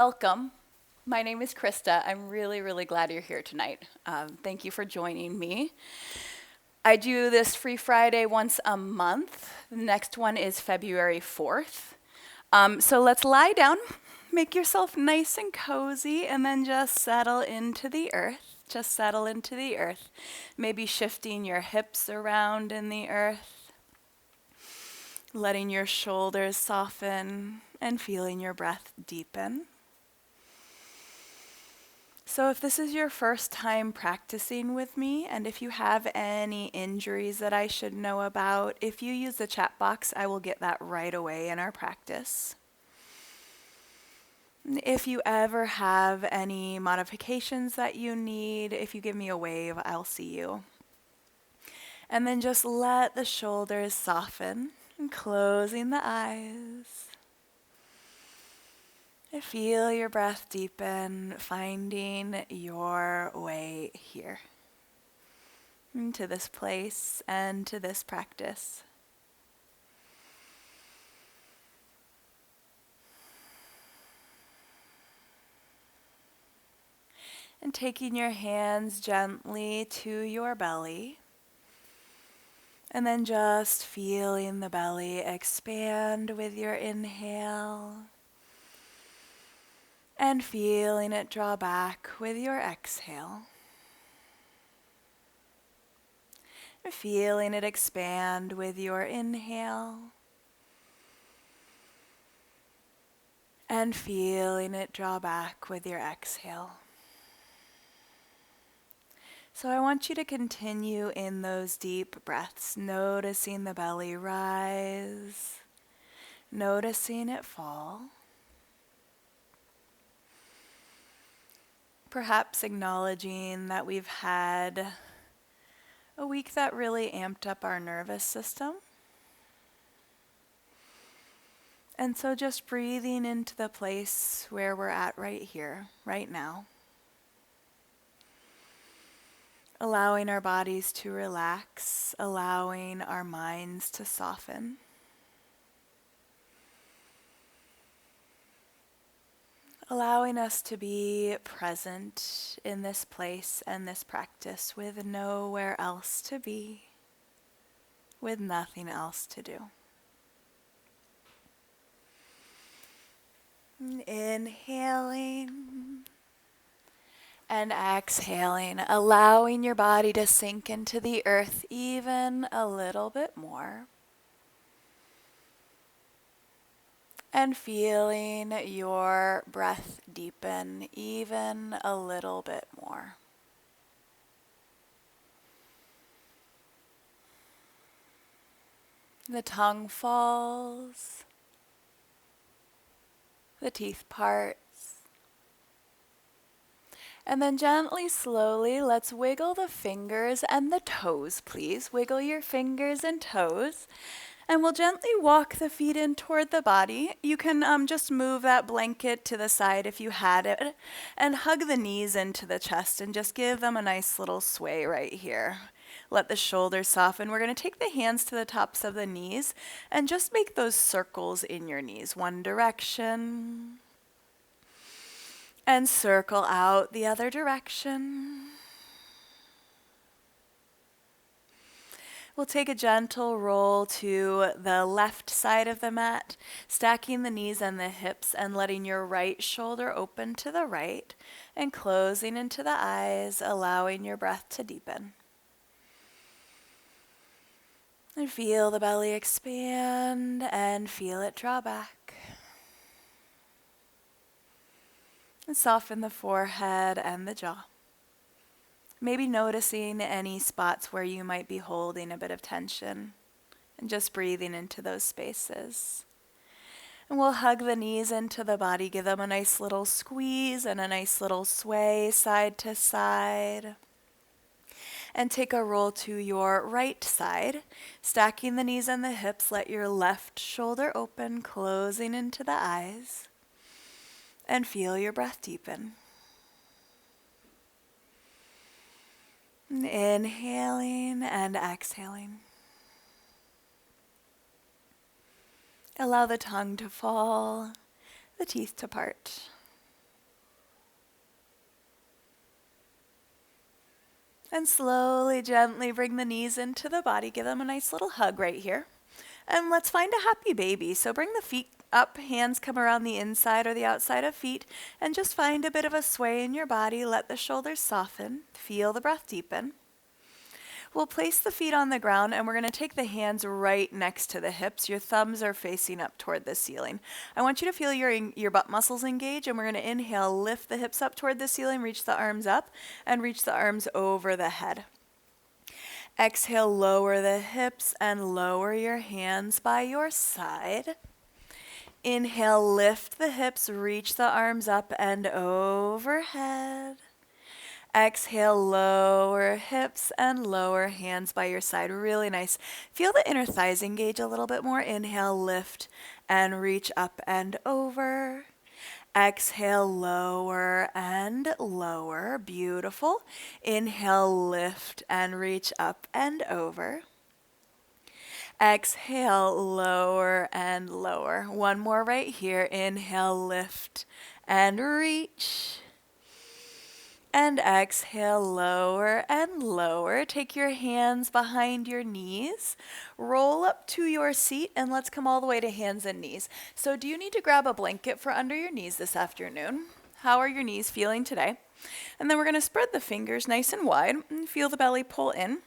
Welcome. My name is Krista. I'm really, really glad you're here tonight. Thank you for joining me. I do this Free Friday once a month. The next one is February 4th. So let's lie down, make yourself nice and cozy, and then just settle into the earth. Just settle into the earth. Maybe shifting your hips around in the earth, letting your shoulders soften, and feeling your breath deepen. So if this is your first time practicing with me, and if you have any injuries that I should know about, if you use the chat box, I will get that right away in our practice. If you ever have any modifications that you need, if you give me a wave, I'll see you. And then just let the shoulders soften, and closing the eyes. Feel your breath deepen, finding your way here, to this place and to this practice. And taking your hands gently to your belly, and then just feeling the belly expand with your inhale, and feeling it draw back with your exhale. Feeling it expand with your inhale, and feeling it draw back with your exhale. So I want you to continue in those deep breaths, noticing the belly rise, noticing it fall. Perhaps acknowledging that we've had a week that really amped up our nervous system. And so just breathing into the place where we're at right here, right now. Allowing our bodies to relax, allowing our minds to soften. Allowing us to be present in this place and this practice with nowhere else to be, with nothing else to do. Inhaling and exhaling, allowing your body to sink into the earth even a little bit more. And feeling your breath deepen even a little bit more. The tongue falls, the teeth parts. And then gently, slowly, let's wiggle the fingers and the toes, please. Wiggle your fingers and toes. And we'll gently walk the feet in toward the body. You can just move that blanket to the side if you had it, and hug the knees into the chest and just give them a nice little sway right here. Let the shoulders soften. We're going to take the hands to the tops of the knees and just make those circles in your knees. One direction. And circle out the other direction. We'll take a gentle roll to the left side of the mat, stacking the knees and the hips and letting your right shoulder open to the right and closing into the eyes, allowing your breath to deepen. And feel the belly expand and feel it draw back. And soften the forehead and the jaw. Maybe noticing any spots where you might be holding a bit of tension and just breathing into those spaces. And we'll hug the knees into the body, give them a nice little squeeze and a nice little sway side to side. And take a roll to your right side, stacking the knees and the hips, let your left shoulder open, closing into the eyes, and feel your breath deepen. Inhaling and exhaling. Allow the tongue to fall, the teeth to part. And slowly, gently bring the knees into the body. Give them a nice little hug right here. And let's find a happy baby. So bring the feet up, hands come around the inside or the outside of feet, and just find a bit of a sway in your body. Let the shoulders soften. Feel the breath deepen. We'll place the feet on the ground and we're going to take the hands right next to the hips. Your thumbs are facing up toward the ceiling. I want you to feel your butt muscles engage, and we're going to inhale, lift the hips up toward the ceiling, reach the arms up, and reach the arms over the head. Exhale, lower the hips and lower your hands by your side. Inhale, lift the hips, reach the arms up and overhead. Exhale, lower hips and lower hands by your side. Really nice. Feel the inner thighs engage a little bit more. Inhale, lift and reach up and over. Exhale, lower and lower. Beautiful. Inhale, lift and reach up and over. Exhale, lower and lower. One more right here. Inhale, lift and reach. And exhale, lower and lower. Take your hands behind your knees. Roll up to your seat, and let's come all the way to hands and knees. So do you need to grab a blanket for under your knees this afternoon? How are your knees feeling today? And then we're going to spread the fingers nice and wide and feel the belly pull in.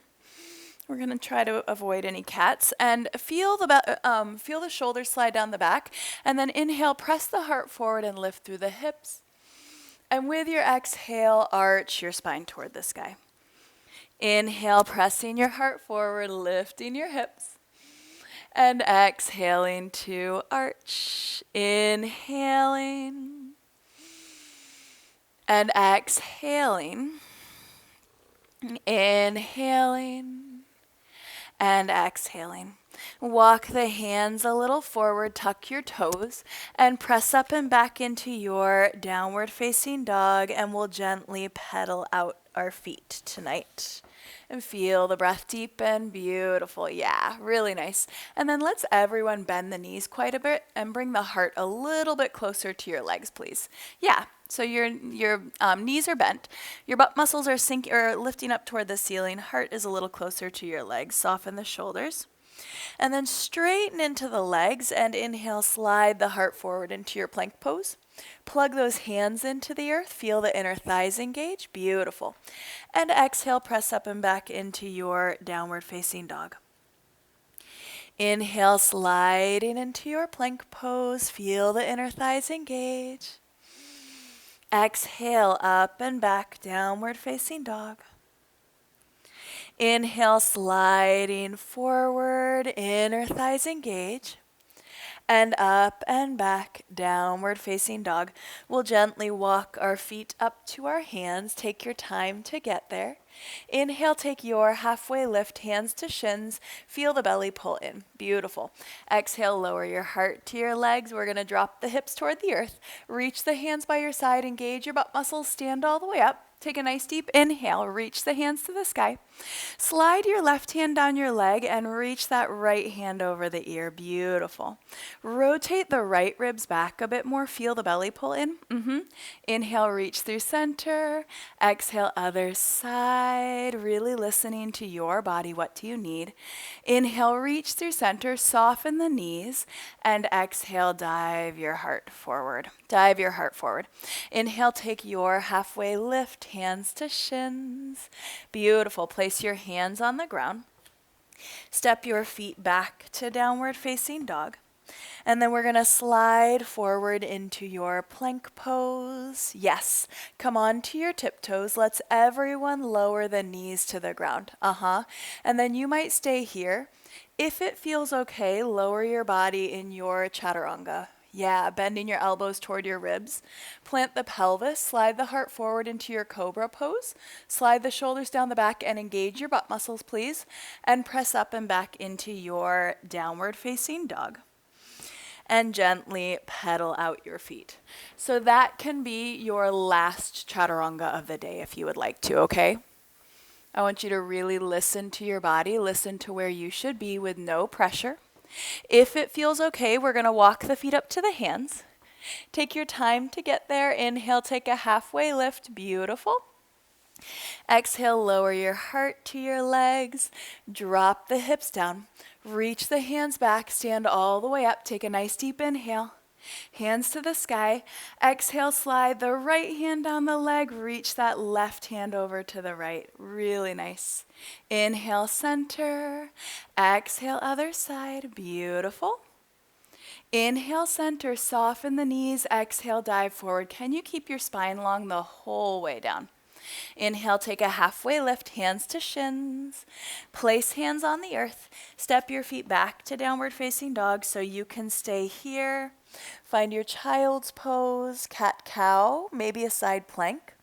We're going to try to avoid any cats, and feel the shoulders slide down the back, and then inhale, press the heart forward and lift through the hips. And with your exhale, arch your spine toward the sky. Inhale, pressing your heart forward, lifting your hips. And exhaling to arch. Inhaling. And exhaling. Inhaling. And exhaling. Walk the hands a little forward, tuck your toes, and press up and back into your downward facing dog, and we'll gently pedal out our feet tonight. And feel the breath deepen. Beautiful. Yeah, really nice. And then let's everyone bend the knees quite a bit and bring the heart a little bit closer to your legs, please. Yeah. So your knees are bent, your butt muscles are lifting up toward the ceiling, heart is a little closer to your legs, soften the shoulders. And then straighten into the legs and inhale, slide the heart forward into your plank pose. Plug those hands into the earth, feel the inner thighs engage, beautiful. And exhale, press up and back into your downward facing dog. Inhale, sliding into your plank pose, feel the inner thighs engage. Exhale, up and back, downward facing dog. Inhale, sliding forward, inner thighs engage. And up and back, downward facing dog. We'll gently walk our feet up to our hands. Take your time to get there. Inhale, take your halfway lift, hands to shins. Feel the belly pull in. Beautiful. Exhale, lower your heart to your legs. We're going to drop the hips toward the earth. Reach the hands by your side. Engage your butt muscles. Stand all the way up. Take a nice deep inhale, reach the hands to the sky. Slide your left hand down your leg and reach that right hand over the ear. Beautiful. Rotate the right ribs back a bit more. Feel the belly pull in. Inhale, reach through center. Exhale, other side. Really listening to your body. What do you need? Inhale, reach through center. Soften the knees. And exhale, dive your heart forward. Dive your heart forward. Inhale, take your halfway lift, hands to shins. Beautiful. Place your hands on the ground. Step your feet back to downward facing dog. And then we're going to slide forward into your plank pose. Yes. Come on to your tiptoes. Let's everyone lower the knees to the ground. And then you might stay here. If it feels okay, lower your body in your chaturanga. Yeah, bending your elbows toward your ribs. Plant the pelvis, slide the heart forward into your cobra pose. Slide the shoulders down the back and engage your butt muscles, please. And press up and back into your downward facing dog. And gently pedal out your feet. So that can be your last chaturanga of the day if you would like to, okay? I want you to really listen to your body, listen to where you should be with no pressure. If it feels okay, we're going to walk the feet up to the hands. Take your time to get there. Inhale, take a halfway lift. Beautiful. Exhale, lower your heart to your legs. Drop the hips down. Reach the hands back. Stand all the way up. Take a nice deep inhale. Hands to the sky. Exhale, slide the right hand down the leg. Reach that left hand over to the right. Really nice. Inhale, center. Exhale, other side. Beautiful. Inhale, center. Soften the knees. Exhale, dive forward. Can you keep your spine long the whole way down? Inhale, take a halfway lift, hands to shins. Place hands on the earth. Step your feet back to downward facing dog so you can stay here. Find your child's pose, cat-cow, maybe a side plank.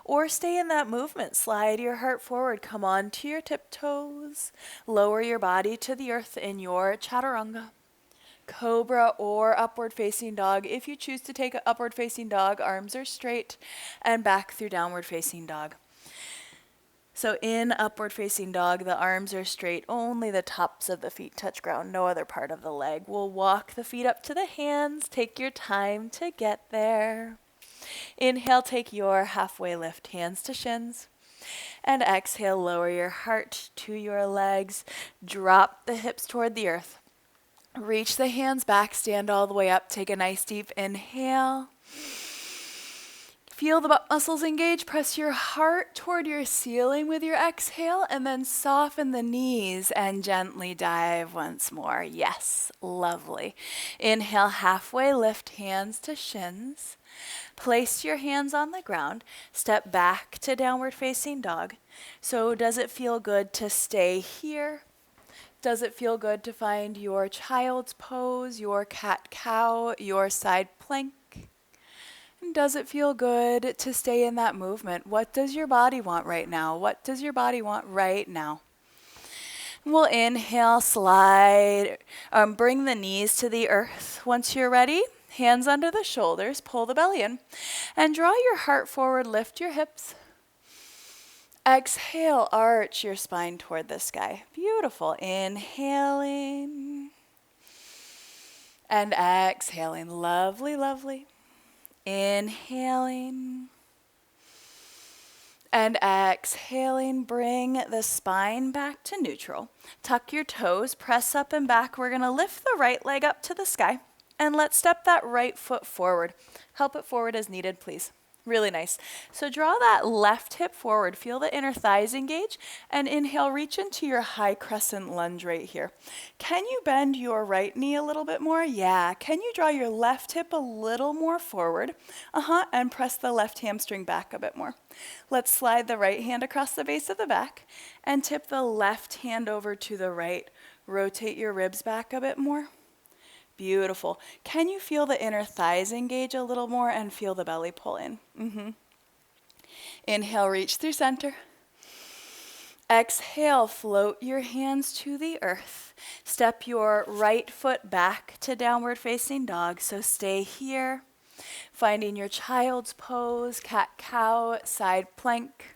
Or stay in that movement. Slide your heart forward. Come on to your tiptoes. Lower your body to the earth in your chaturanga. Cobra or upward facing dog. If you choose to take an upward facing dog, arms are straight and back through downward facing dog. So in upward facing dog, the arms are straight, only the tops of the feet touch ground, no other part of the leg. We'll walk the feet up to the hands. Take your time to get there. Inhale, take your halfway lift, hands to shins. And exhale, lower your heart to your legs. Drop the hips toward the earth. Reach the hands back, stand all the way up. Take a nice deep inhale. Feel the butt muscles engage. Press your heart toward your ceiling with your exhale, and then soften the knees and gently dive once more. Yes, lovely. Inhale, halfway lift, hands to shins. Place your hands on the ground. Step back to downward facing dog. So does it feel good to stay here? Does it feel good to find your child's pose, your cat-cow, your side plank? And does it feel good to stay in that movement? What does your body want right now? What does your body want right now? We'll inhale, slide, bring the knees to the earth. Once you're ready, hands under the shoulders, pull the belly in, and draw your heart forward, lift your hips. Exhale, arch your spine toward the sky. Beautiful. Inhaling and exhaling. Lovely, lovely. Inhaling and exhaling. Bring the spine back to neutral. Tuck your toes, press up and back. We're going to lift the right leg up to the sky, and let's step that right foot forward. Help it forward as needed, please. Really nice. So draw that left hip forward. Feel the inner thighs engage. And inhale, reach into your high crescent lunge right here. Can you bend your right knee a little bit more? Yeah. Can you draw your left hip a little more forward? And press the left hamstring back a bit more. Let's slide the right hand across the base of the back and tip the left hand over to the right. Rotate your ribs back a bit more. Beautiful. Can you feel the inner thighs engage a little more and feel the belly pull in? Inhale, reach through center. Exhale, float your hands to the earth. Step your right foot back to downward facing dog. So stay here, finding your child's pose, cat-cow, side plank,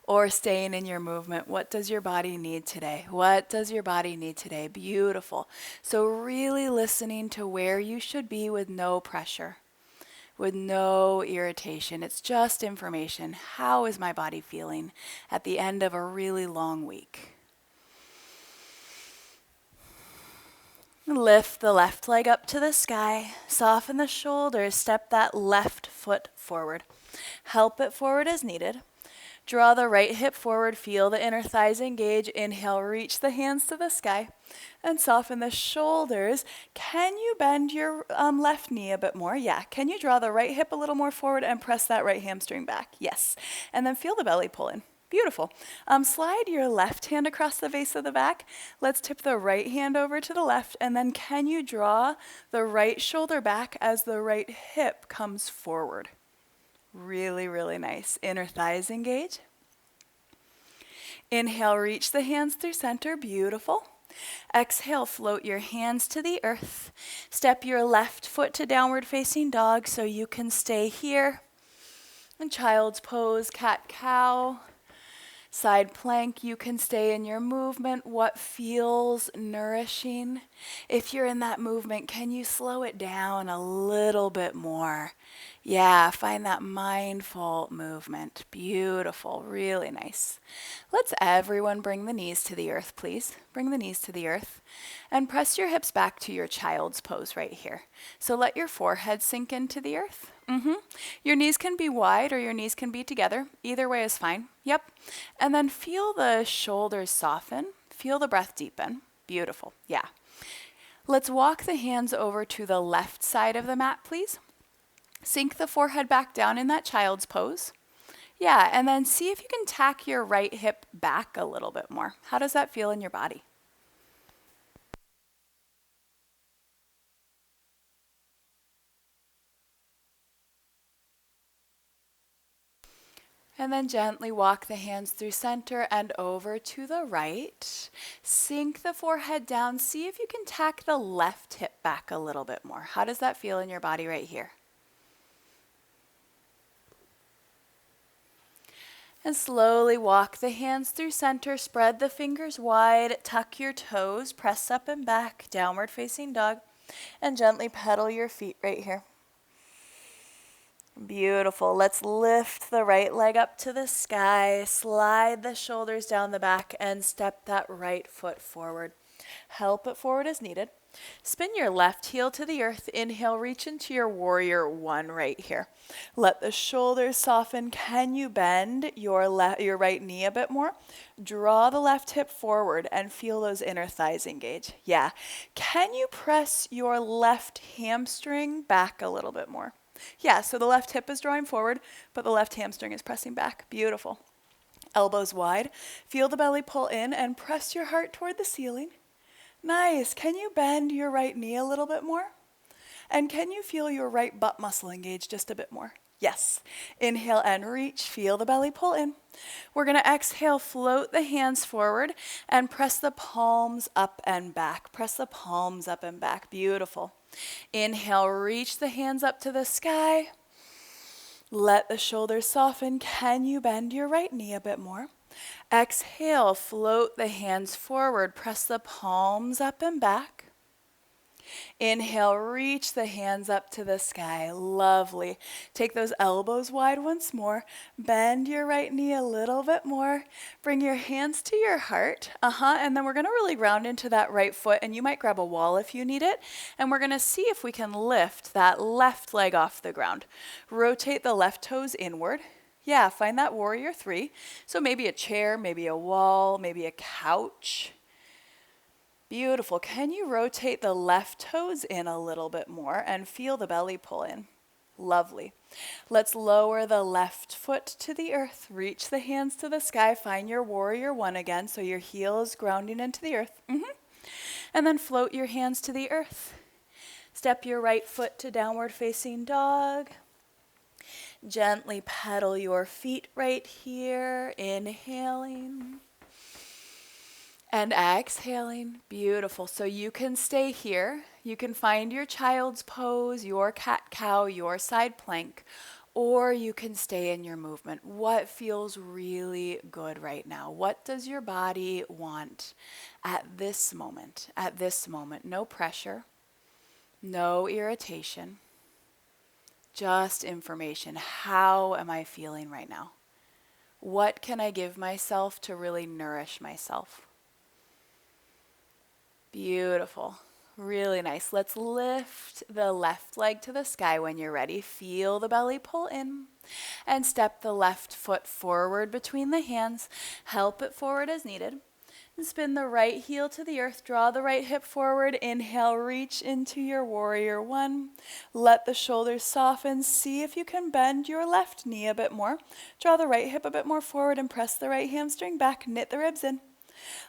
or staying in your movement. What does your body need today? What does your body need today? Beautiful. So really listening to where you should be with no pressure, with no irritation. It's just information. How is my body feeling at the end of a really long week? Lift the left leg up to the sky. Soften the shoulders. Step that left foot forward. Help it forward as needed. Draw the right hip forward, feel the inner thighs engage. Inhale, reach the hands to the sky and soften the shoulders. Can you bend your left knee a bit more? Yeah. Can you draw the right hip a little more forward and press that right hamstring back? Yes. And then feel the belly pull in. Beautiful. Slide your left hand across the base of the back. Let's tip the right hand over to the left, and then can you draw the right shoulder back as the right hip comes forward? Really, really nice. Inner thighs engage. Inhale, reach the hands through center. Beautiful. Exhale, float your hands to the earth. Step your left foot to downward facing dog so you can stay here. And child's pose, cat-cow. Side plank, you can stay in your movement. What feels nourishing? If you're in that movement, can you slow it down a little bit more? Yeah, find that mindful movement. Beautiful, really nice. Let's everyone bring the knees to the earth, please. Bring the knees to the earth and press your hips back to your child's pose right here. So let your forehead sink into the earth. Your knees can be wide or your knees can be together. Either way is fine. Yep. And then feel the shoulders soften. Feel the breath deepen. Beautiful. Yeah. Let's walk the hands over to the left side of the mat, please. Sink the forehead back down in that child's pose. Yeah, and then see if you can tack your right hip back a little bit more. How does that feel in your body? And then gently walk the hands through center and over to the right. Sink the forehead down. See if you can tack the left hip back a little bit more. How does that feel in your body right here? And slowly walk the hands through center, spread the fingers wide, tuck your toes, press up and back, downward facing dog, and gently pedal your feet right here. Beautiful. Let's lift the right leg up to the sky, slide the shoulders down the back, and step that right foot forward. Help it forward as needed. Spin your left heel to the earth. Inhale, reach into your warrior one right here. Let the shoulders soften. Can you bend your right knee a bit more? Draw the left hip forward and feel those inner thighs engage. Yeah. Can you press your left hamstring back a little bit more? Yeah, so the left hip is drawing forward, but the left hamstring is pressing back. Beautiful. Elbows wide. Feel the belly pull in and press your heart toward the ceiling. Nice. Can you bend your right knee a little bit more? And can you feel your right butt muscle engage just a bit more? Yes. Inhale and reach. Feel the belly pull in. We're going to exhale, float the hands forward, and press the palms up and back. Press the palms up and back. Beautiful. Inhale, reach the hands up to the sky. Let the shoulders soften. Can you bend your right knee a bit more? Exhale, float the hands forward. Press the palms up and back. Inhale, reach the hands up to the sky. Lovely. Take those elbows wide once more. Bend your right knee a little bit more. Bring your hands to your heart. And then we're going to really round into that right foot, and you might grab a wall if you need it. And we're going to see if we can lift that left leg off the ground. Rotate the left toes inward. Yeah, find that warrior three. So maybe a chair, maybe a wall, maybe a couch. Beautiful. Can you rotate the left toes in a little bit more and feel the belly pull in? Lovely. Let's lower the left foot to the earth. Reach the hands to the sky. Find your warrior one again so your heel is grounding into the earth. And then float your hands to the earth. Step your right foot to downward facing dog. Gently pedal your feet right here. Inhaling. And exhaling. Beautiful. So you can stay here. You can find your child's pose, your cat-cow, your side plank, or you can stay in your movement. What feels really good right now? What does your body want at this moment? At this moment. No pressure, no irritation, just information. How am I feeling right now? What can I give myself to really nourish myself? Beautiful. Really nice. Let's lift the left leg to the sky when you're ready. Feel the belly pull in and step the left foot forward between the hands. Help it forward as needed. And spin the right heel to the earth. Draw the right hip forward. Inhale, reach into your warrior one. Let the shoulders soften. See if you can bend your left knee a bit more. Draw the right hip a bit more forward and press the right hamstring back. Knit the ribs in.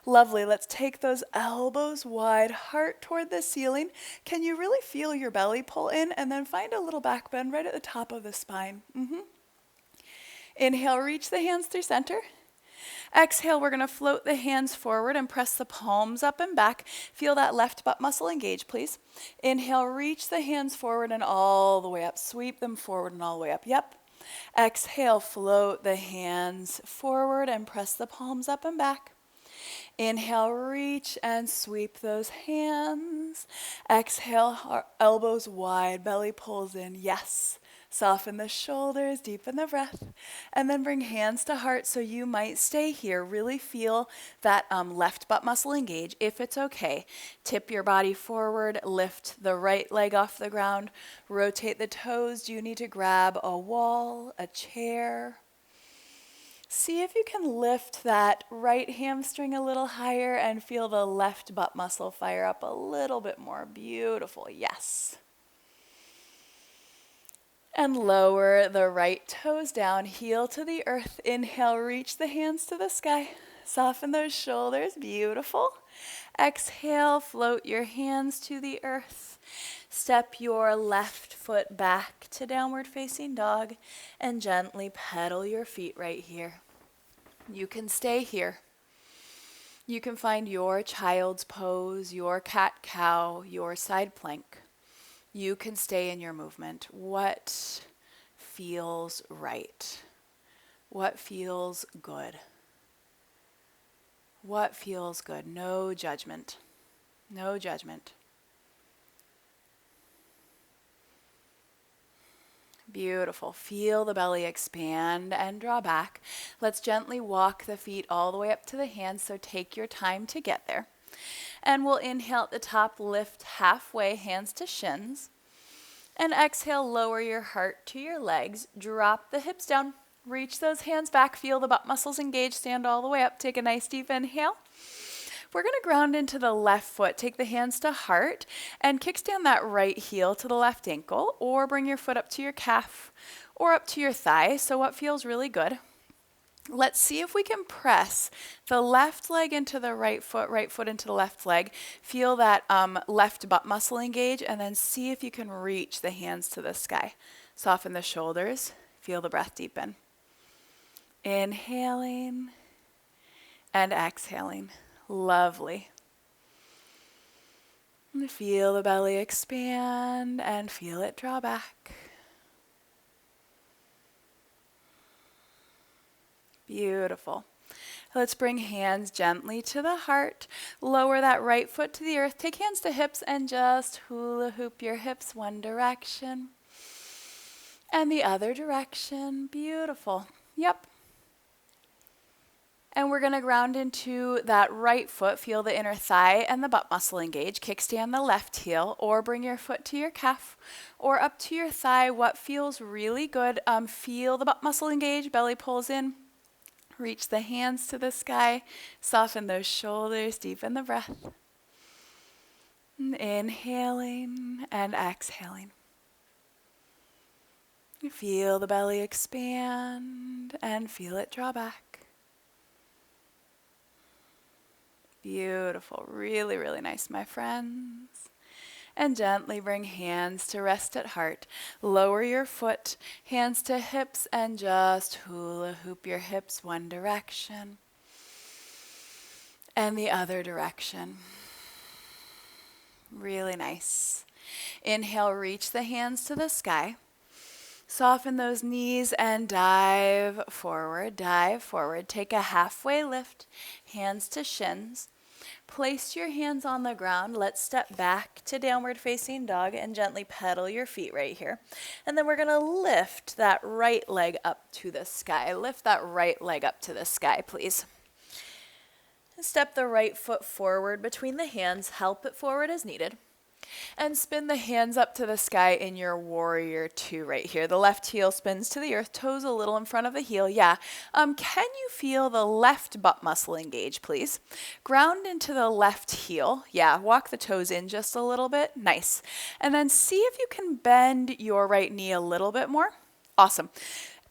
Lovely. Let's take those elbows wide, heart toward the ceiling. Can you really feel your belly pull in? And then find a little back bend right at the top of the spine. Inhale, reach the hands through center. Exhale, we're going to float the hands forward and press the palms up and back. Feel that left butt muscle engage, please. Inhale, reach the hands forward and all the way up. Sweep them forward and all the way up. Yep. Exhale, float the hands forward and press the palms up and back. Inhale, reach and sweep those hands. Exhale, our elbows wide, belly pulls in. Yes. Soften the shoulders, deepen the breath, and then bring hands to heart. So you might stay here. Really feel that left butt muscle engage. If it's okay, tip your body forward, lift the right leg off the ground, rotate the toes. Do you need to grab a wall, a chair? See if you can lift that right hamstring a little higher and feel the left butt muscle fire up a little bit more. Beautiful. Yes. And lower the right toes down, heel to the earth. Inhale, reach the hands to the sky. Soften those shoulders, beautiful. Exhale, float your hands to the earth. Step your left foot back to downward facing dog and gently pedal your feet right here. You can stay here. You can find your child's pose, your cat-cow, your side plank. You can stay in your movement. What feels right? What feels good? What feels good? No judgment. No judgment. Beautiful. Feel the belly expand and draw back. Let's gently walk the feet all the way up to the hands, so take your time to get there. And we'll inhale at the top, lift halfway, hands to shins. And exhale, lower your heart to your legs. Drop the hips down. Reach those hands back. Feel the butt muscles engage. Stand all the way up. Take a nice deep inhale. We're going to ground into the left foot. Take the hands to heart and kickstand that right heel to the left ankle, or bring your foot up to your calf or up to your thigh. So what feels really good? Let's see if we can press the left leg into the right foot into the left leg. Feel that left butt muscle engage, and then see if you can reach the hands to the sky. Soften the shoulders. Feel the breath deepen. Inhaling and exhaling. Lovely. And feel the belly expand and feel it draw back. Beautiful. Let's bring hands gently to the heart. Lower that right foot to the earth. Take hands to hips and just hula hoop your hips one direction and the other direction. Beautiful. Yep. And we're going to ground into that right foot. Feel the inner thigh and the butt muscle engage. Kickstand the left heel, or bring your foot to your calf or up to your thigh. What feels really good? Feel the butt muscle engage. Belly pulls in. Reach the hands to the sky. Soften those shoulders. Deepen the breath. Inhaling and exhaling. Feel the belly expand and feel it draw back. Beautiful. Really, really nice, my friends. And gently bring hands to rest at heart. Lower your foot, hands to hips, and just hula hoop your hips one direction and the other direction. Really nice. Inhale, reach the hands to the sky. Soften those knees and dive forward, dive forward. Take a halfway lift, hands to shins. Place your hands on the ground. Let's step back to downward facing dog and gently pedal your feet right here. And then we're going to lift that right leg up to the sky. Lift that right leg up to the sky, please. Step the right foot forward between the hands. Help it forward as needed. And spin the hands up to the sky in your warrior two right here. The left heel spins to the earth, toes a little in front of the heel. Yeah. Can you feel the left butt muscle engage, please? Ground into the left heel. Yeah, walk the toes in just a little bit. Nice. And then see if you can bend your right knee a little bit more. Awesome.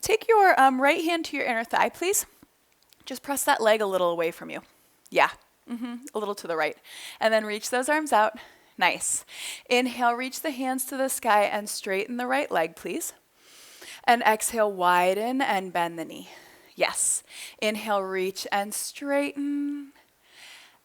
Take your right hand to your inner thigh, please. Just press that leg a little away from you. Yeah, a little to the right. And then reach those arms out. Nice. Inhale, reach the hands to the sky and straighten the right leg, please. And exhale, widen and bend the knee. Yes. Inhale, reach and straighten.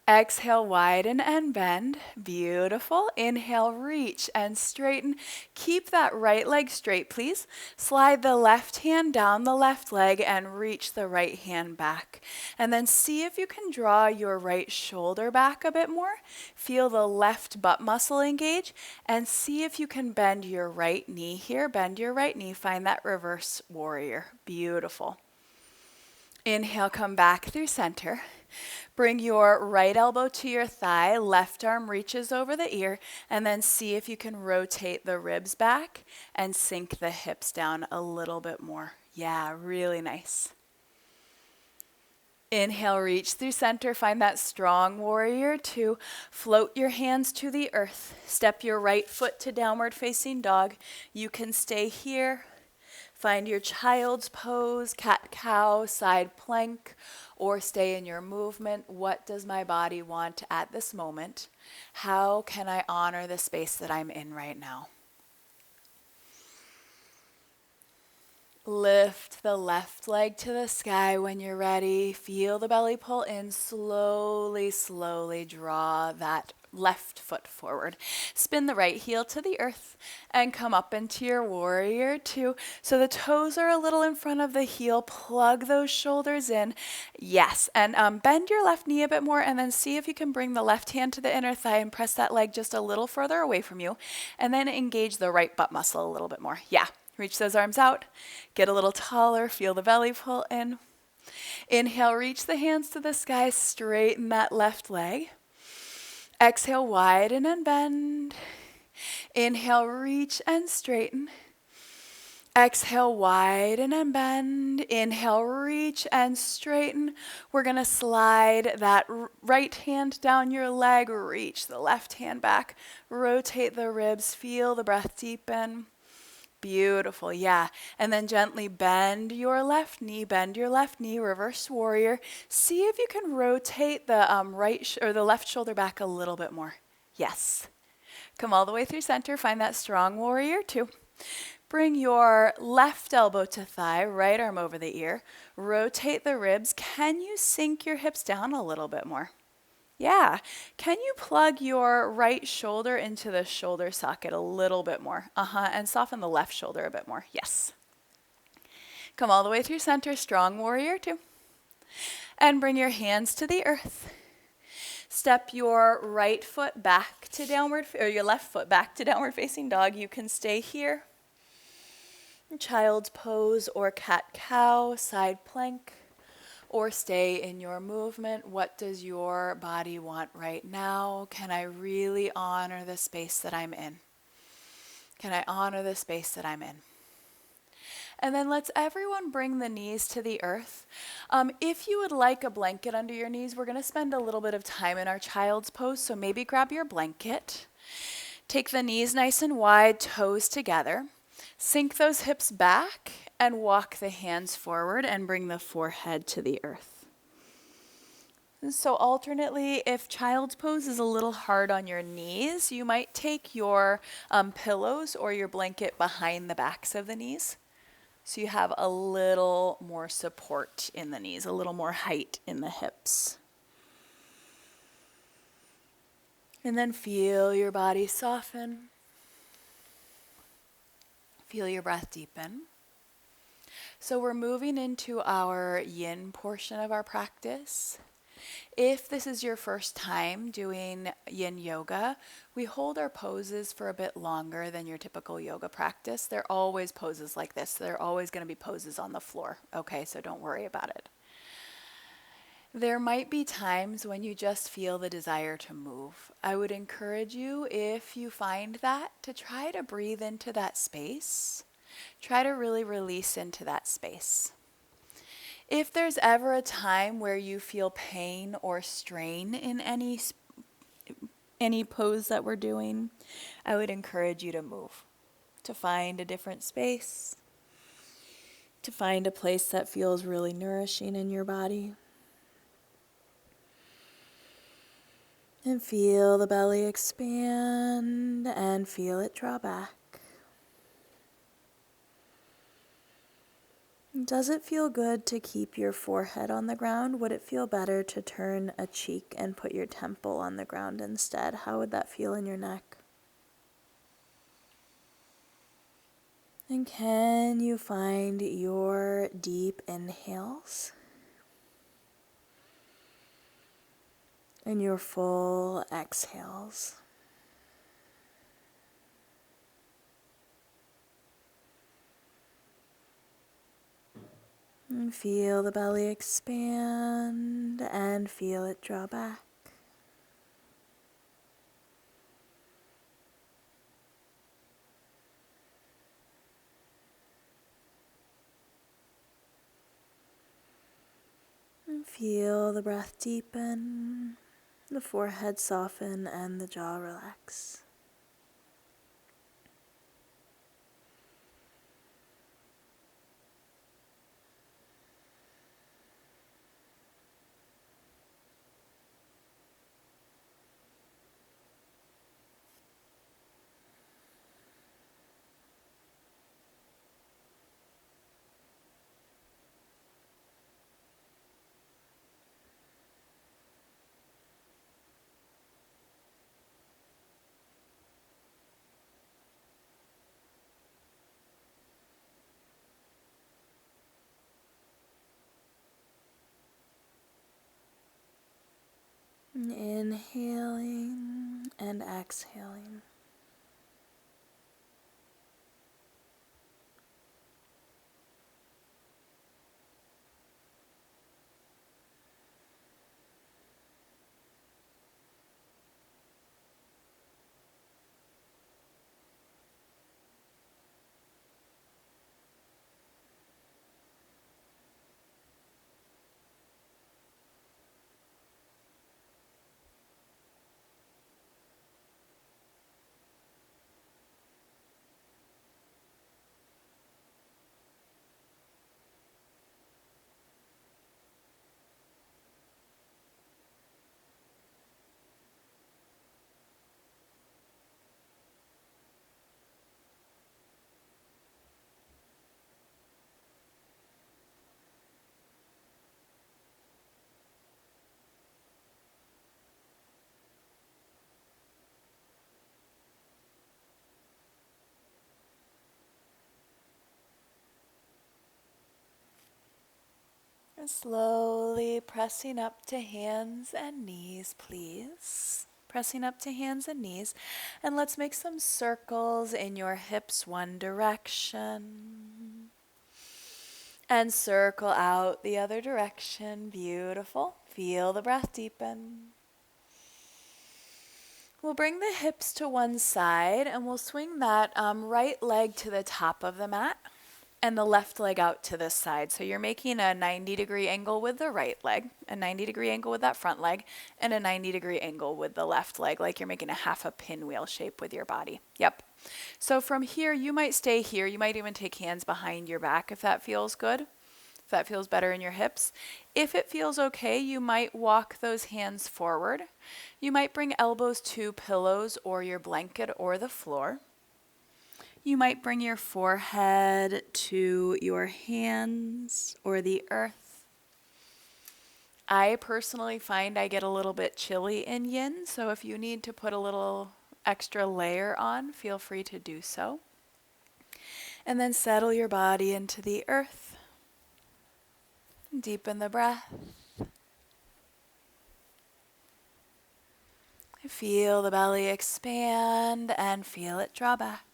Exhale, widen and bend. Beautiful. Inhale, reach and straighten. Keep that right leg straight, please. Slide the left hand down the left leg and reach the right hand back. And then see if you can draw your right shoulder back a bit more. Feel the left butt muscle engage and see if you can bend your right knee here. Bend your right knee. Find that reverse warrior. Beautiful. Inhale, come back through center. Bring your right elbow to your thigh, left arm reaches over the ear, and then see if you can rotate the ribs back and sink the hips down a little bit more. Yeah, really nice. Inhale, reach through center, find that strong warrior two. Float your hands to the earth. Step your right foot to downward facing dog. You can stay here. Find your child's pose, cat-cow, side plank, or stay in your movement. What does my body want at this moment? How can I honor the space that I'm in right now? Lift the left leg to the sky when you're ready. Feel the belly pull in. Slowly, slowly draw that left foot forward. Spin the right heel to the earth and come up into your warrior two. So the toes are a little in front of the heel. Plug those shoulders in. Yes, and bend your left knee a bit more and then see if you can bring the left hand to the inner thigh and press that leg just a little further away from you. And then engage the right butt muscle a little bit more. Yeah. Reach those arms out, get a little taller, feel the belly pull in. Inhale, reach the hands to the sky, straighten that left leg. Exhale, widen and bend. Inhale, reach and straighten. Exhale, widen and bend. Inhale, reach and straighten. We're going to slide that right hand down your leg, reach the left hand back, rotate the ribs, feel the breath deepen. Beautiful, yeah. And then gently bend your left knee, reverse warrior. See if you can rotate the the left shoulder back a little bit more. Yes. Come all the way through center, find that strong warrior two. Bring your left elbow to thigh, right arm over the ear. Rotate the ribs. Can you sink your hips down a little bit more? Yeah. Can you plug your right shoulder into the shoulder socket a little bit more? And soften the left shoulder a bit more. Yes. Come all the way through center, strong warrior two. And bring your hands to the earth. Step your right foot back to your left foot back to downward facing dog. You can stay here. Child's pose or cat-cow, side plank. Or stay in your movement. What does your body want right now? Can I really honor the space that I'm in? Can I honor the space that I'm in? And then let's everyone bring the knees to the earth. If you would like a blanket under your knees, we're going to spend a little bit of time in our child's pose. So maybe grab your blanket. Take the knees nice and wide, toes together. Sink those hips back and walk the hands forward and bring the forehead to the earth. And so alternately, if child's pose is a little hard on your knees, you might take your pillows or your blanket behind the backs of the knees. So you have a little more support in the knees, a little more height in the hips. And then feel your body soften. Feel your breath deepen. So we're moving into our yin portion of our practice. If this is your first time doing yin yoga, we hold our poses for a bit longer than your typical yoga practice. They're always poses like this. They're always going to be poses on the floor. Okay, so don't worry about it. There might be times when you just feel the desire to move. I would encourage you, if you find that, to try to breathe into that space. Try to really release into that space. If there's ever a time where you feel pain or strain in any pose that we're doing, I would encourage you to move, to find a different space, to find a place that feels really nourishing in your body. And feel the belly expand and feel it draw back. Does it feel good to keep your forehead on the ground? Would it feel better to turn a cheek and put your temple on the ground instead? How would that feel in your neck? And can you find your deep inhales and your full exhales? And feel the belly expand and feel it draw back. And feel the breath deepen, the forehead soften, and the jaw relax. And inhaling and exhaling. And slowly pressing up to hands and knees, please. Pressing up to hands and knees. And let's make some circles in your hips one direction. And circle out the other direction. Beautiful. Feel the breath deepen. We'll bring the hips to one side and we'll swing that right leg to the top of the mat and the left leg out to this side. So you're making a 90-degree angle with the right leg, a 90-degree angle with that front leg, and a 90-degree angle with the left leg, like you're making a half a pinwheel shape with your body. Yep. So from here, you might stay here. You might even take hands behind your back if that feels good, if that feels better in your hips. If it feels okay, you might walk those hands forward. You might bring elbows to pillows or your blanket or the floor. You might bring your forehead to your hands or the earth. I personally find I get a little bit chilly in yin, so if you need to put a little extra layer on, feel free to do so. And then settle your body into the earth. Deepen the breath. Feel the belly expand and feel it draw back.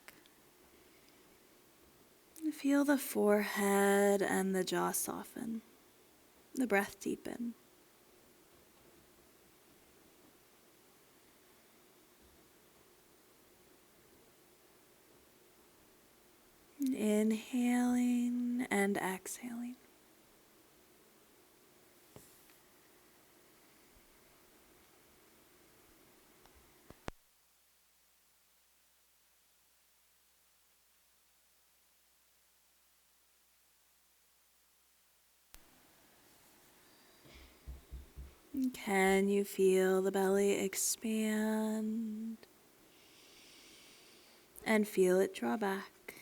Feel the forehead and the jaw soften. The breath deepen. Inhaling and exhaling. Can you feel the belly expand and feel it draw back?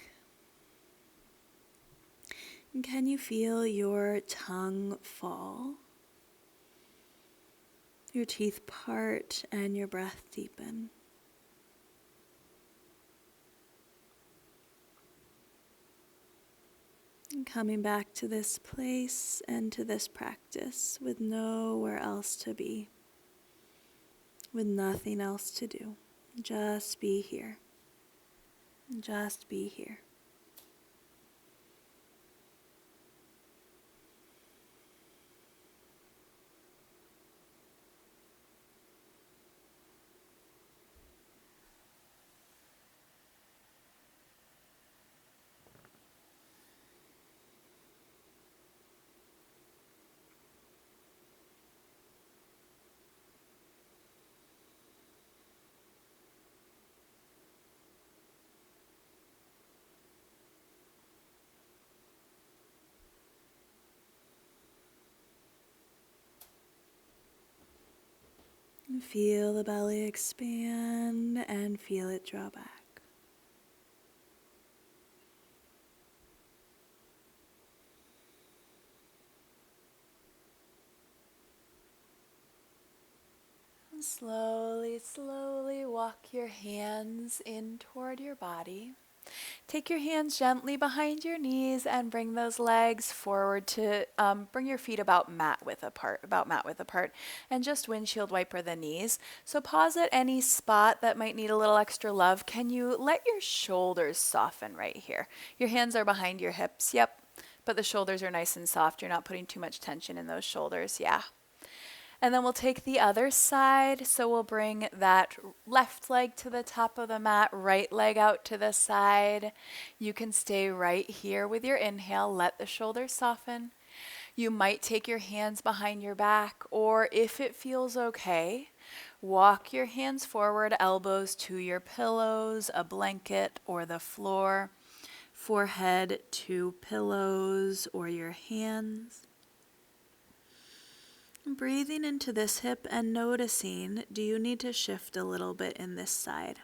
And can you feel your tongue fall, your teeth part, and your breath deepen? And coming back to this place and to this practice with nowhere else to be, with nothing else to do. Just be here. Just be here. And feel the belly expand and feel it draw back. And slowly, slowly walk your hands in toward your body. Take your hands gently behind your knees and bring those legs forward to bring your feet about mat width apart, and just windshield wiper the knees. So pause at any spot that might need a little extra love. Can you let your shoulders soften right here? Your hands are behind your hips, yep, but the shoulders are nice and soft. You're not putting too much tension in those shoulders, yeah. And then we'll take the other side. So we'll bring that left leg to the top of the mat, right leg out to the side. You can stay right here with your inhale. Let the shoulders soften. You might take your hands behind your back, or if it feels okay, walk your hands forward, elbows to your pillows, a blanket, or the floor. Forehead to pillows or your hands. Breathing into this hip and noticing, do you need to shift a little bit in this side?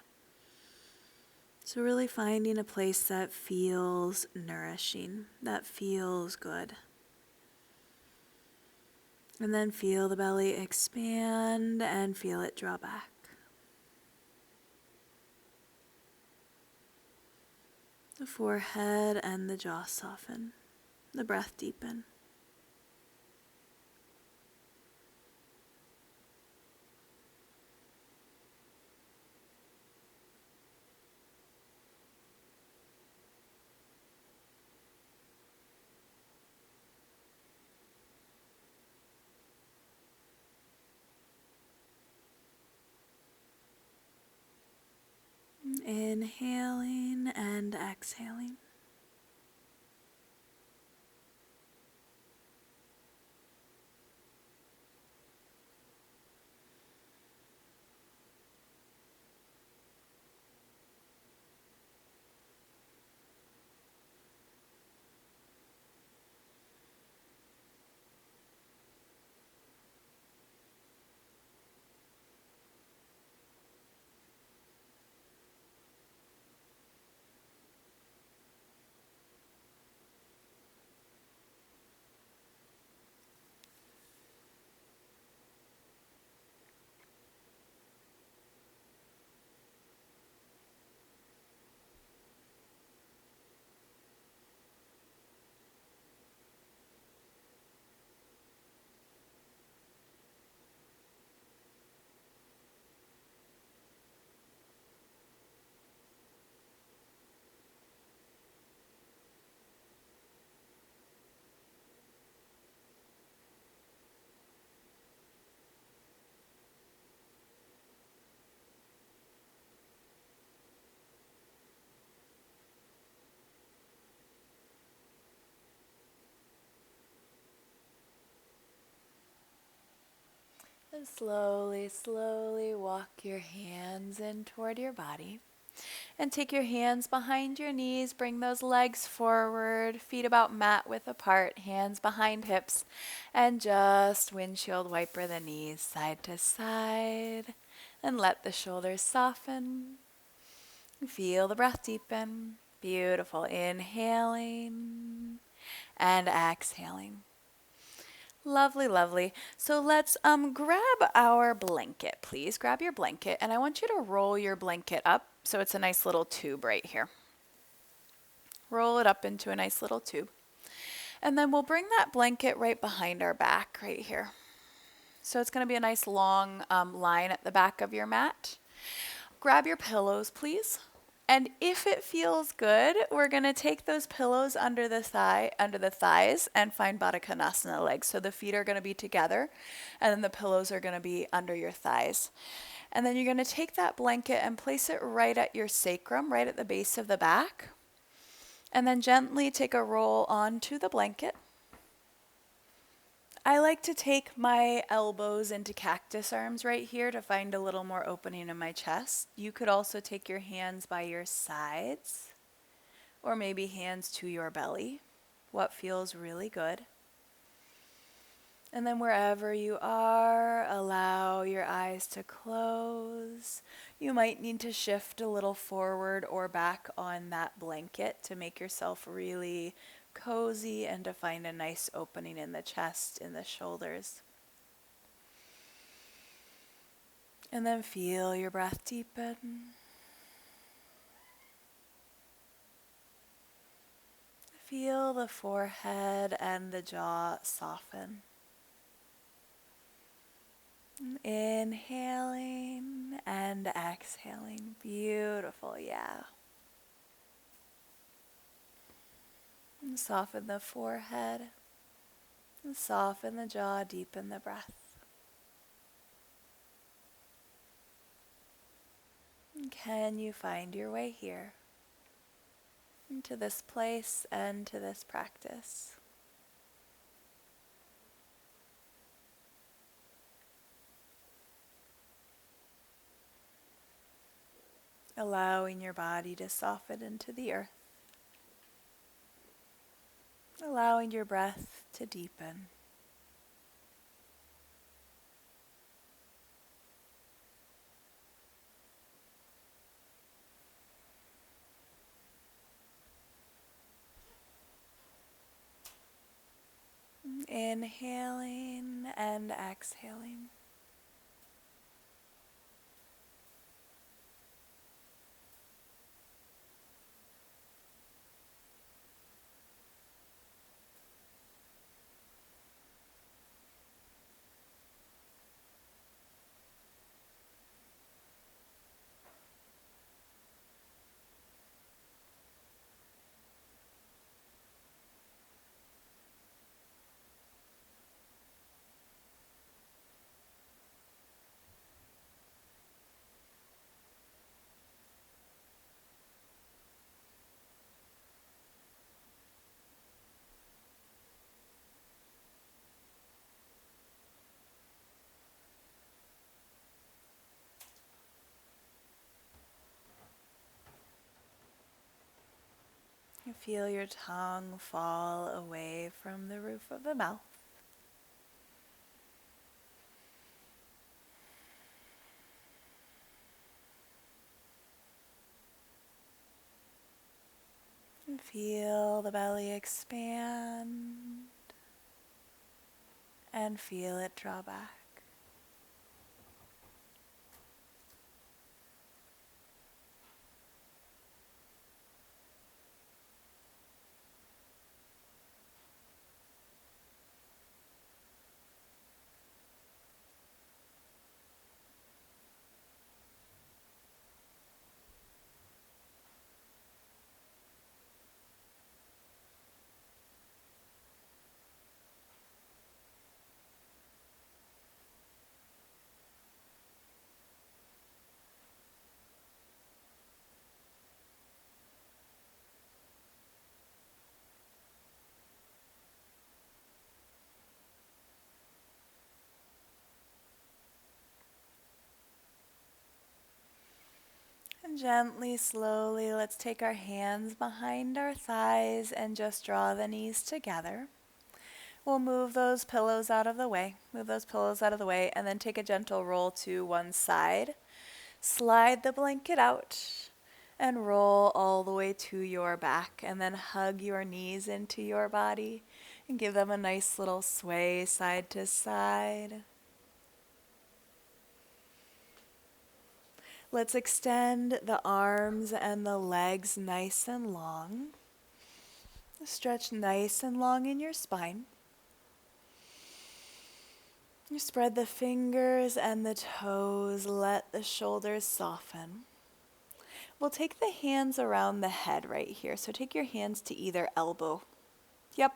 So really finding a place that feels nourishing, that feels good. And then feel the belly expand and feel it draw back. The forehead and the jaw soften. The breath deepen. Inhaling and exhaling. And slowly, slowly walk your hands in toward your body. And take your hands behind your knees, bring those legs forward, feet about mat width apart, hands behind hips, and just windshield wiper the knees side to side. And let the shoulders soften. Feel the breath deepen. Beautiful. Inhaling and exhaling. Lovely, lovely. So let's grab our blanket, please. Grab your blanket, and I want you to roll your blanket up so it's a nice little tube right here. Roll it up into a nice little tube. And then we'll bring that blanket right behind our back right here. So it's going to be a nice long line at the back of your mat. Grab your pillows, please. And if it feels good, we're going to take those pillows under the thighs and find Baddha Konasana legs. So the feet are going to be together and then the pillows are going to be under your thighs. And then you're going to take that blanket and place it right at your sacrum, right at the base of the back. And then gently take a roll onto the blanket. I like to take my elbows into cactus arms right here to find a little more opening in my chest. You could also take your hands by your sides or maybe hands to your belly, what feels really good. And then wherever you are, allow your eyes to close. You might need to shift a little forward or back on that blanket to make yourself really cozy and to find a nice opening in the chest, in the shoulders. And then feel your breath deepen. Feel the forehead and the jaw soften. Inhaling and exhaling. Beautiful, yeah. And soften the forehead. And soften the jaw, deepen the breath. And can you find your way here? Into this place and to this practice? Allowing your body to soften into the earth. Allowing your breath to deepen. Inhaling and exhaling. You feel your tongue fall away from the roof of the mouth. And feel the belly expand and feel it draw back. And gently, slowly, let's take our hands behind our thighs and just draw the knees together. We'll move those pillows out of the way. Move those pillows out of the way and then take a gentle roll to one side. Slide the blanket out And roll all the way to your back, and then hug your knees into your body and give them a nice little sway side to side. Let's extend the arms and the legs nice and long. Stretch nice and long in your spine. You spread the fingers and the toes, let the shoulders soften. We'll take the hands around the head right here. So take your hands to either elbow. Yep.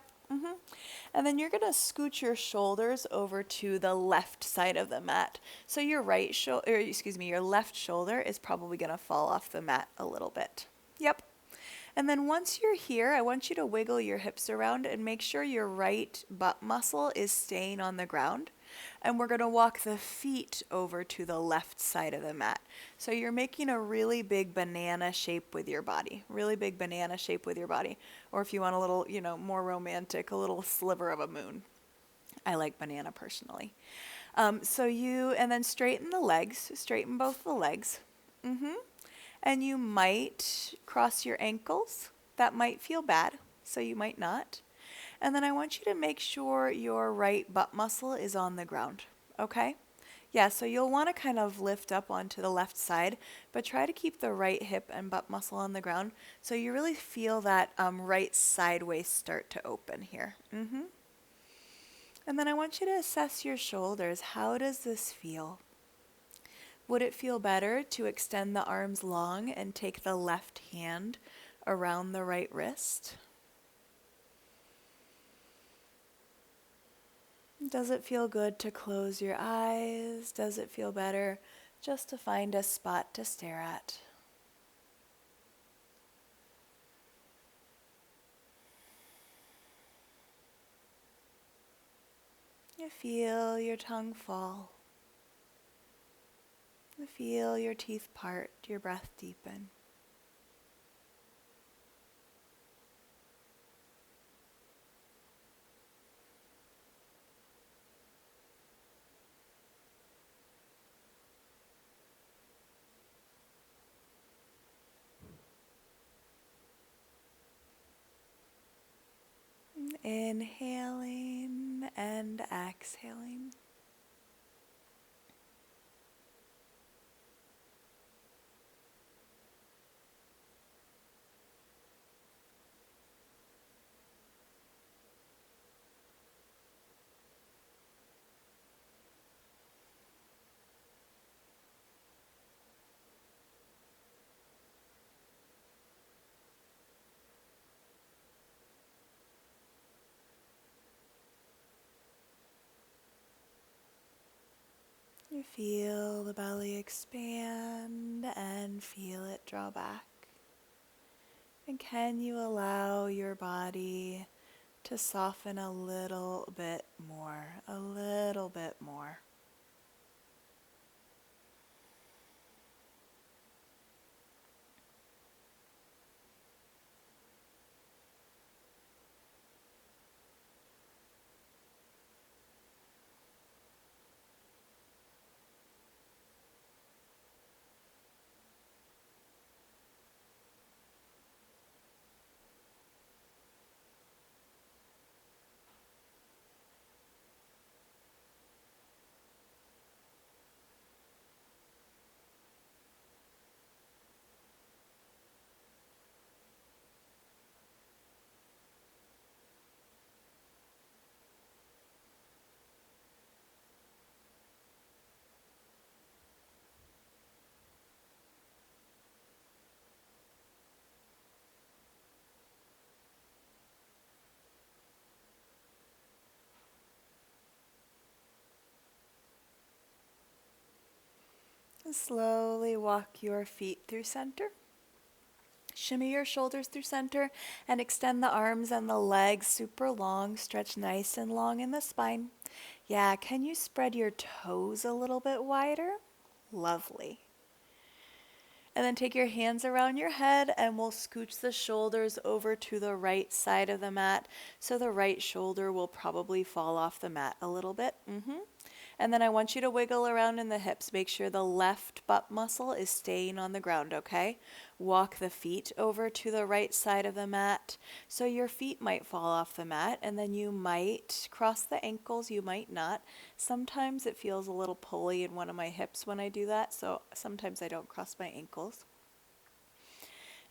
And then you're going to scoot your shoulders over to the left side of the mat. So your your left shoulder is probably going to fall off the mat a little bit. Yep. And then once you're here, I want you to wiggle your hips around and make sure your right butt muscle is staying on the ground. And we're going to walk the feet over to the left side of the mat. So you're making a really big banana shape with your body. Really big banana shape with your body. Or if you want a little, more romantic, a little sliver of a moon. I like banana personally. And then straighten the legs. Straighten both the legs. And you might cross your ankles. That might feel bad, so you might not. And then I want you to make sure your right butt muscle is on the ground, okay? Yeah, so you'll want to kind of lift up onto the left side, but try to keep the right hip and butt muscle on the ground so you really feel that right sideways start to open here. And then I want you to assess your shoulders. How does this feel? Would it feel better to extend the arms long and take the left hand around the right wrist? Does it feel good to close your eyes? Does it feel better just to find a spot to stare at? You feel your tongue fall. You feel your teeth part, your breath deepen. Inhaling and exhaling. You feel the belly expand and feel it draw back. And can you allow your body to soften a little bit more, a little bit more? And slowly walk your feet through center. Shimmy your shoulders through center and extend the arms and the legs super long. Stretch nice and long in the spine. Yeah, can you spread your toes a little bit wider? Lovely. And then take your hands around your head and we'll scooch the shoulders over to the right side of the mat. So the right shoulder will probably fall off the mat a little bit. And then I want you to wiggle around in the hips. Make sure the left butt muscle is staying on the ground, okay? Walk the feet over to the right side of the mat. So your feet might fall off the mat, and then you might cross the ankles, you might not. Sometimes it feels a little pulley in one of my hips when I do that, so sometimes I don't cross my ankles.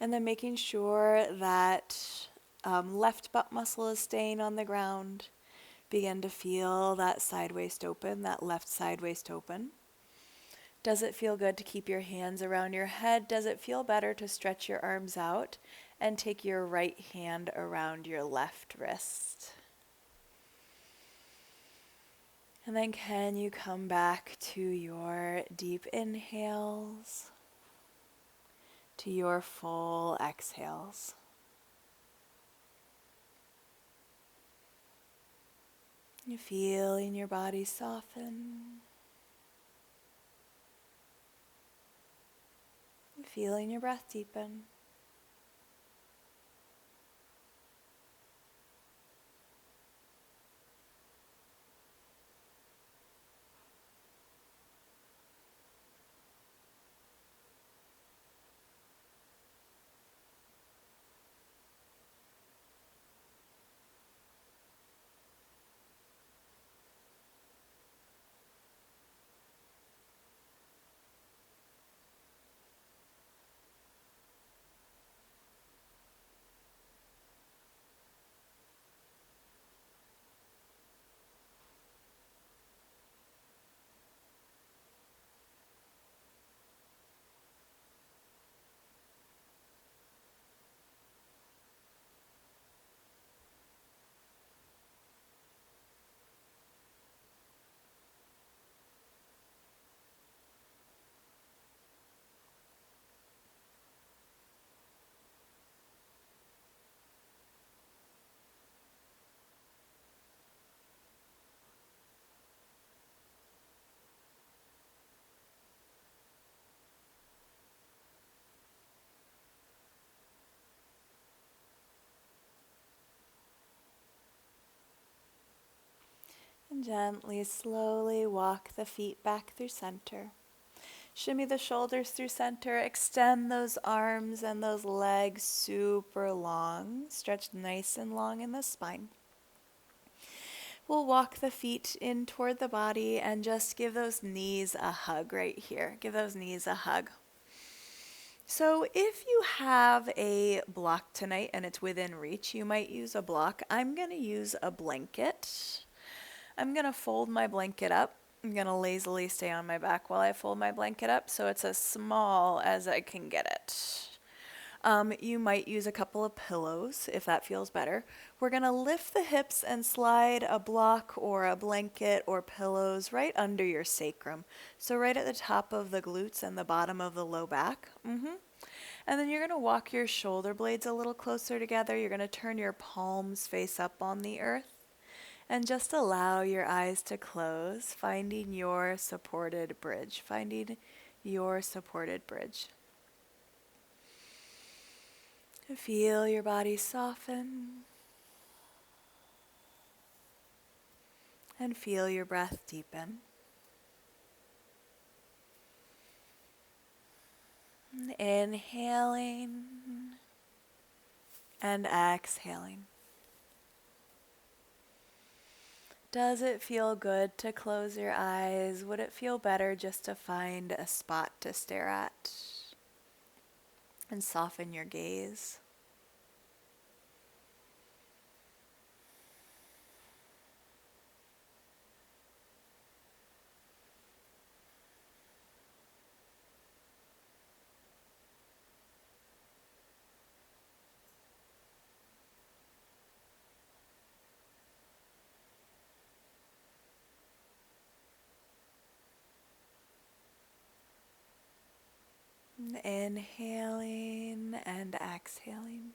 And then making sure that left butt muscle is staying on the ground. Begin to feel that side waist open, that left side waist open. Does it feel good to keep your hands around your head? Does it feel better to stretch your arms out and take your right hand around your left wrist? And then can you come back to your deep inhales, to your full exhales? You're feeling your body soften. You're feeling your breath deepen. And gently, slowly walk the feet back through center. Shimmy the shoulders through center. Extend those arms and those legs super long. Stretch nice and long in the spine. We'll walk the feet in toward the body and just give those knees a hug right here. Give those knees a hug. So if you have a block tonight and it's within reach, you might use a block. I'm going to use a blanket. I'm going to fold my blanket up. I'm going to lazily stay on my back while I fold my blanket up so it's as small as I can get it. You might use a couple of pillows if that feels better. We're going to lift the hips and slide a block or a blanket or pillows right under your sacrum. So right at the top of the glutes and the bottom of the low back. And then you're going to walk your shoulder blades a little closer together. You're going to turn your palms face up on the earth. And just allow your eyes to close, finding your supported bridge. Finding your supported bridge. Feel your body soften. And feel your breath deepen. Inhaling and exhaling. Does it feel good to close your eyes? Would it feel better just to find a spot to stare at and soften your gaze? Inhaling and exhaling.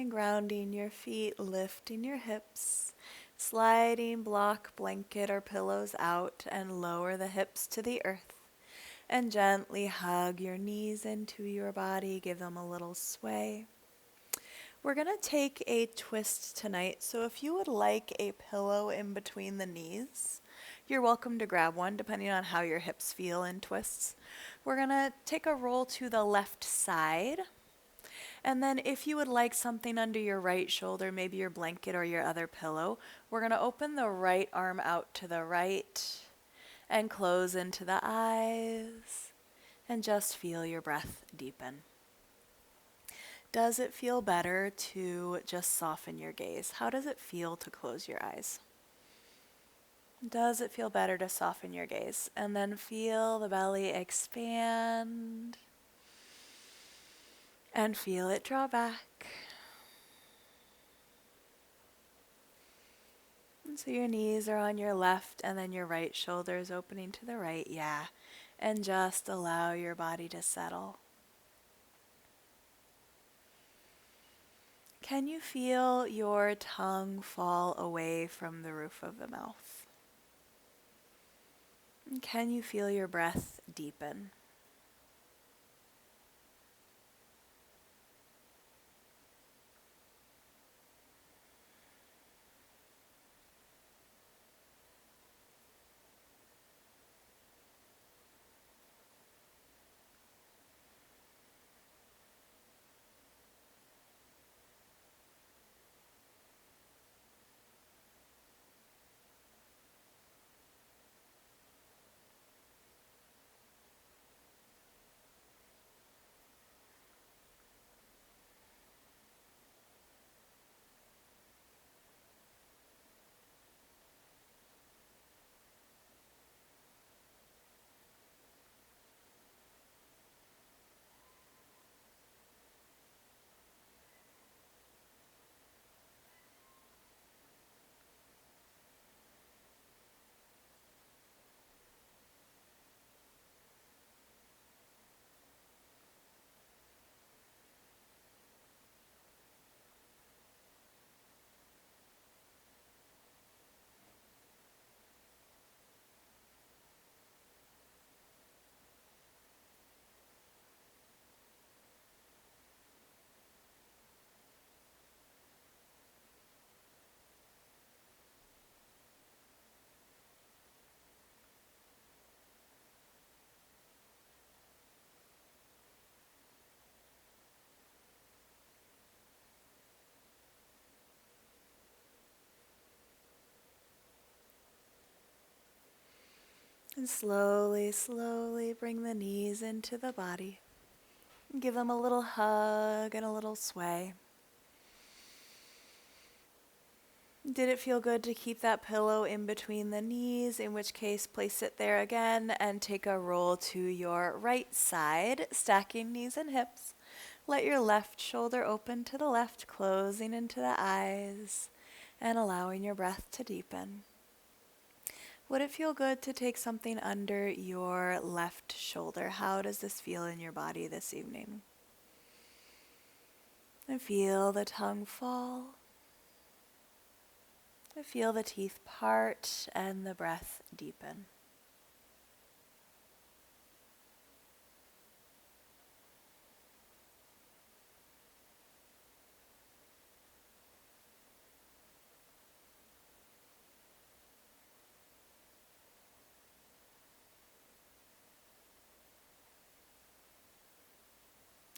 And grounding your feet, lifting your hips, sliding block, blanket, or pillows out and lower the hips to the earth. And gently hug your knees into your body, give them a little sway. We're going to take a twist tonight, so if you would like a pillow in between the knees, you're welcome to grab one depending on how your hips feel in twists. We're going to take a roll to the left side, and then if you would like something under your right shoulder, maybe your blanket or your other pillow, we're going to open the right arm out to the right and close into the eyes and just feel your breath deepen. Does it feel better to just soften your gaze? How does it feel to close your eyes? Does it feel better to soften your gaze? And then feel the belly expand and feel it draw back. And so your knees are on your left and then your right shoulder is opening to the right. Yeah. And just allow your body to settle. Can you feel your tongue fall away from the roof of the mouth? And can you feel your breath deepen? And slowly, slowly bring the knees into the body. Give them a little hug and a little sway. Did it feel good to keep that pillow in between the knees? In which case, place it there again and take a roll to your right side, stacking knees and hips. Let your left shoulder open to the left, closing into the eyes and allowing your breath to deepen. Would it feel good to take something under your left shoulder? How does this feel in your body this evening? And feel the tongue fall. And feel the teeth part and the breath deepen.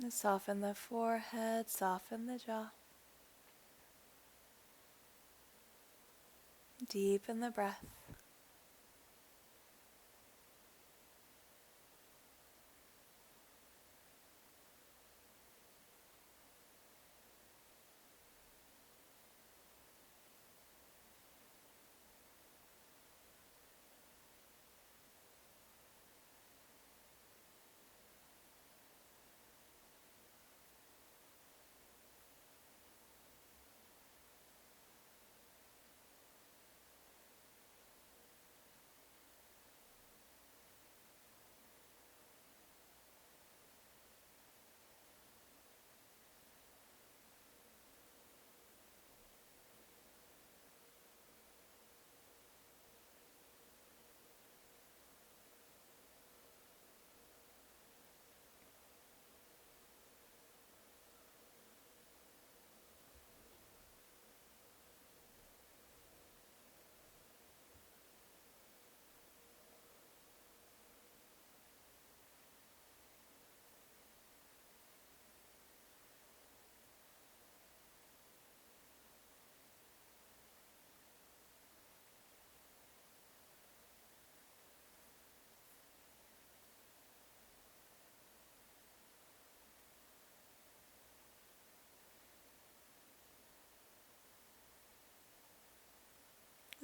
And soften the forehead, soften the jaw. Deepen the breath.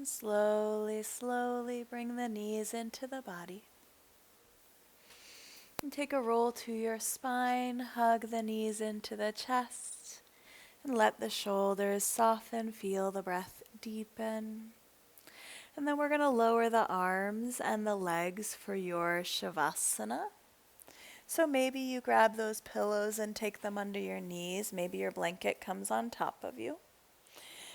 And slowly, slowly bring the knees into the body. And take a roll to your spine, hug the knees into the chest, and let the shoulders soften, feel the breath deepen. And then we're going to lower the arms and the legs for your Shavasana. So maybe you grab those pillows and take them under your knees. Maybe your blanket comes on top of you.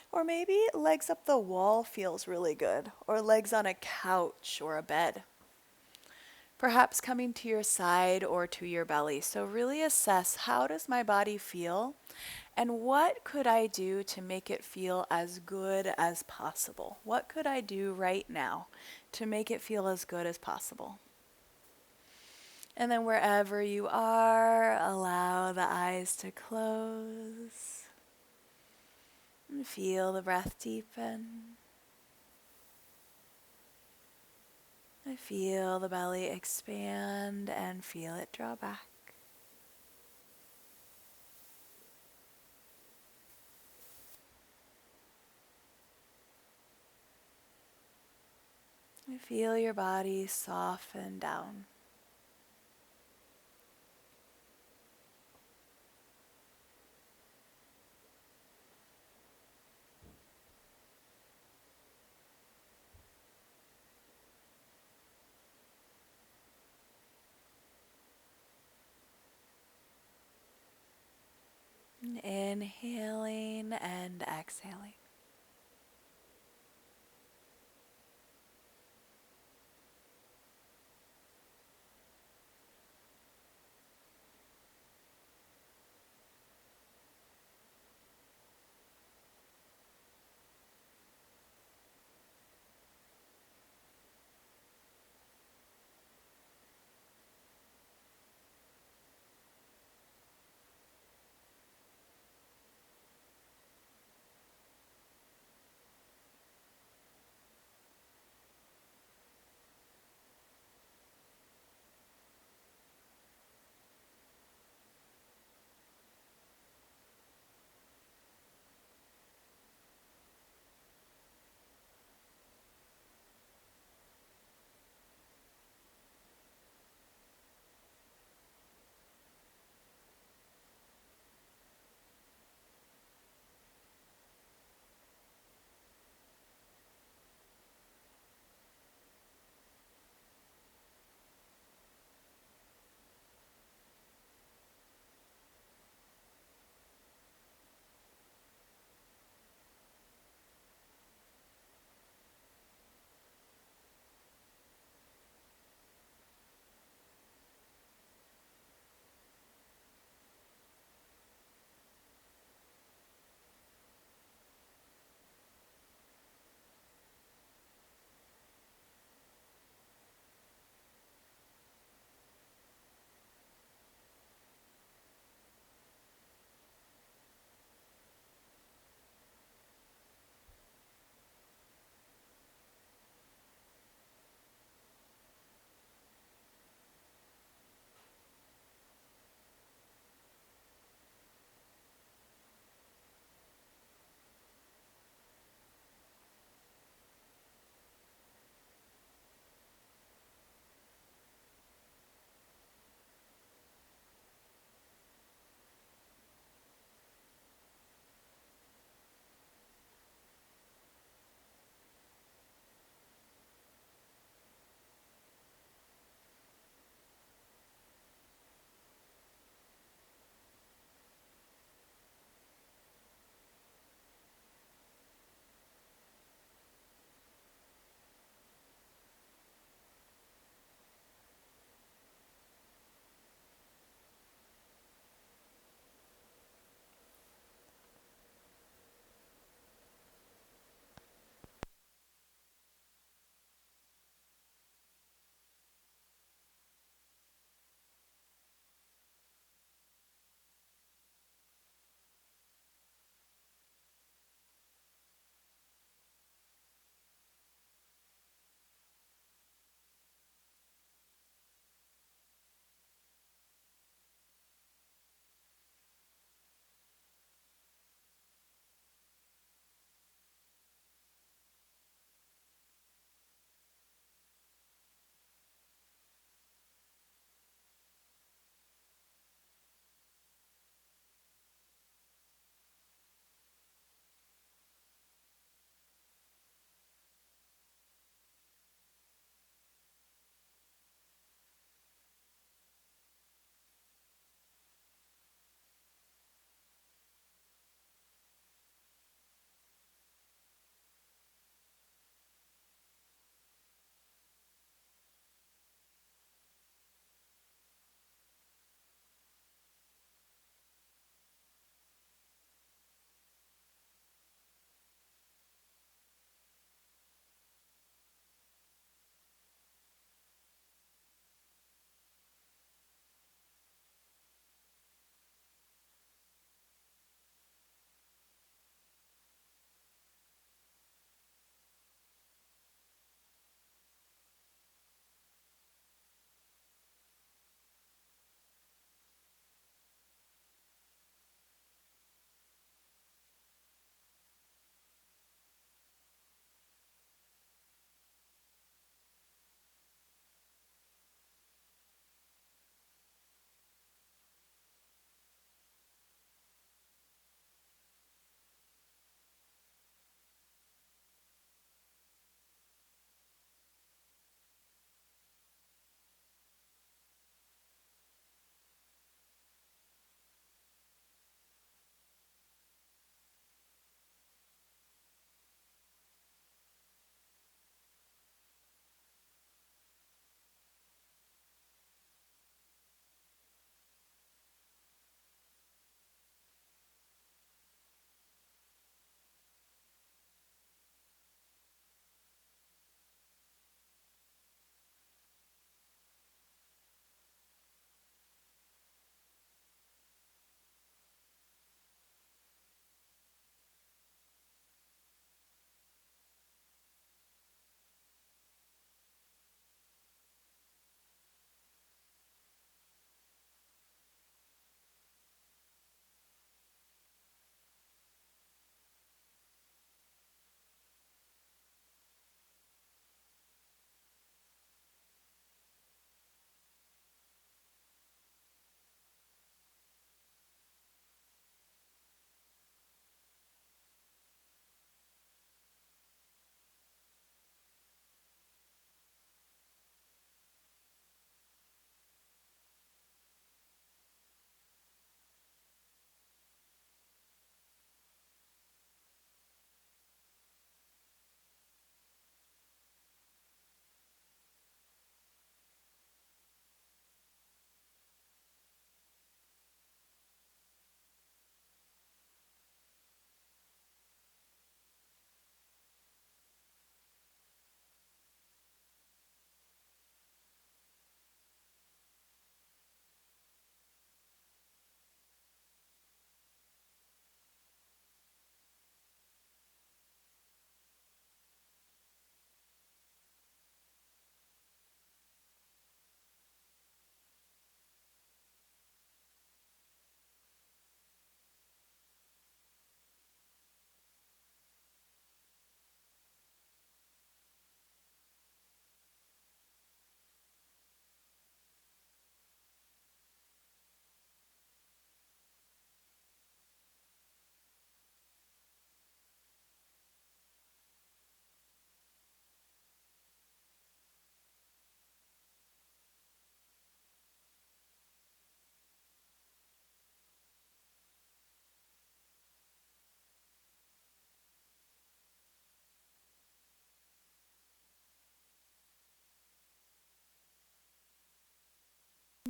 Or maybe legs up the wall feels really good, or legs on a couch or a bed. Perhaps coming to your side or to your belly. So really assess, how does my body feel? And what could I do to make it feel as good as possible? What could I do right now to make it feel as good as possible? And then wherever you are, allow the eyes to close. And feel the breath deepen. And feel the belly expand and feel it draw back. And feel your body soften down. And inhaling and exhaling.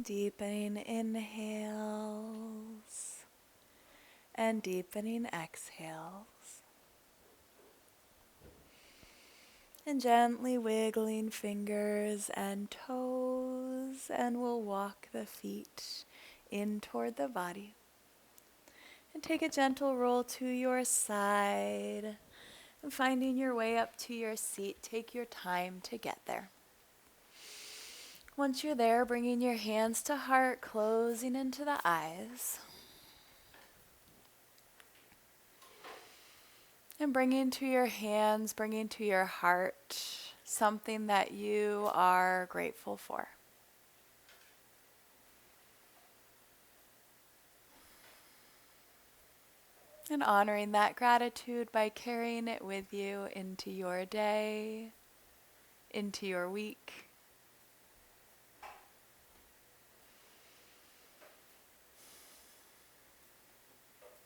Deepening inhales and deepening exhales. And gently wiggling fingers and toes, and we'll walk the feet in toward the body. And take a gentle roll to your side. And finding your way up to your seat, take your time to get there. Once you're there, bringing your hands to heart, closing into the eyes. And bringing to your hands, bringing to your heart, something that you are grateful for. And honoring that gratitude by carrying it with you into your day, into your week.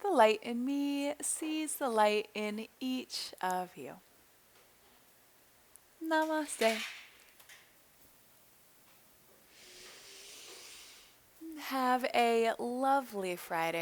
The light in me sees the light in each of you. Namaste. Have a lovely Friday.